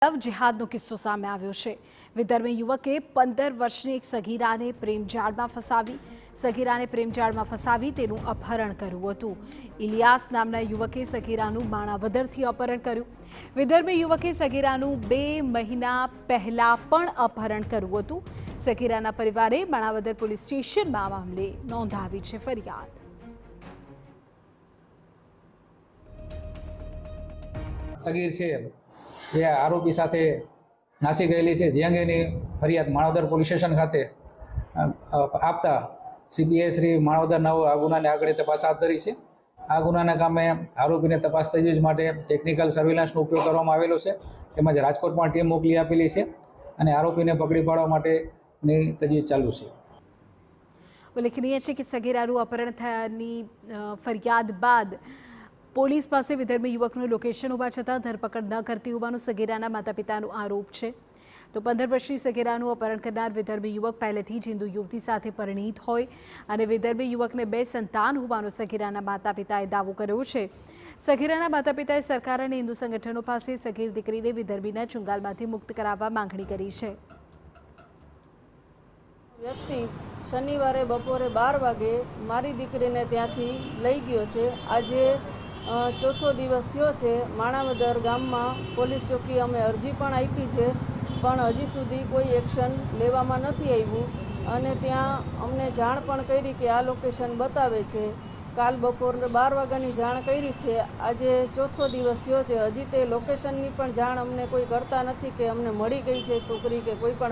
લવ જેહાદનો કિસ્સો સામે આવ્યો છે। વિધર્મી યુવકે 15 વર્ષની એક સગીરાને પ્રેમજાળમાં ફસાવી તેનું અપહરણ કર્યું હતું। ઇલિયાસ નામના યુવકે સગીરાનું માણાવદરથી અપહરણ કર્યું। વિધર્મી યુવકે સગીરાનું 2 મહિના પહેલા પણ અપહરણ કર્યું હતું। સગીરાના પરિવારે માણાવદર પોલીસ સ્ટેશનમાં આ મામલે નોંધાવી છે ફરિયાદ। સગીર છે જે આરોપી સાથે નાસી ગયેલી છે, જે અંગેની ફરિયાદ માણાવદર પોલીસ સ્ટેશન ખાતે આપતા સીપીઆઈ શ્રી માણાવદર 9 આ ગુનાને આગળ તપાસ હાથ ધરી છે। આ ગુનાના કામે આરોપીને તપાસ તજવીજ માટે ટેકનિકલ સર્વેલન્સનો ઉપયોગ કરવામાં આવેલો છે। તેમજ રાજકોટમાં ટીમ મોકલી આપેલી છે અને આરોપીને પકડી પાડવા માટેની તજવીજ ચાલુ છે। ઉલ્લેખનીય છે કે સગીરાનું અપહરણ થયાની ફરિયાદ બાદ પોલીસ પાસે વિધર્મી યુવકનું લોકેશન હોવા છતાં ધરપકડ ન કરતી હોવાનું સગીરાના માતા પિતાનો આરોપ છે। તો 15 વર્ષની સગીરાનું અપહરણ કરનાર વિધર્મી યુવક પહેલેથી જ હિન્દુ યુવતી સાથે પરિણીત હોય અને વિધર્મી યુવકને 2 સંતાન હોવાનો સગીરાના માતા પિતાએ દાવો કર્યો છે। સગીરાના માતા પિતાએ સરકાર અને હિન્દુ સંગઠનો પાસે સગીર દીકરીને વિધર્મીના ચુંગાલમાંથી મુક્ત કરાવવા માંગણી કરી છે। વ્યક્તિ શનિવારે બપોરે 12 વાગે મારી દીકરીને ત્યાંથી લઈ ગયો છે। આજે ચોથો દિવસ થયો છે। માણાવદર ગામમાં પોલીસ ચોકી અમે અરજી પણ આપી છે, પણ હજી સુધી કોઈ એક્શન લેવામાં નથી આવ્યું અને ત્યાં અમને જાણ પણ કરી કે આ લોકેશન બતાવે છે। કાલ બપોરે 12 વાગ્યાની જાણ કરી છે, આજે ચોથો દિવસ થયો છે, હજી તે લોકેશનની પણ જાણ અમને કોઈ કરતા નથી કે અમને મળી ગઈ છે છોકરી કે કોઈ પણ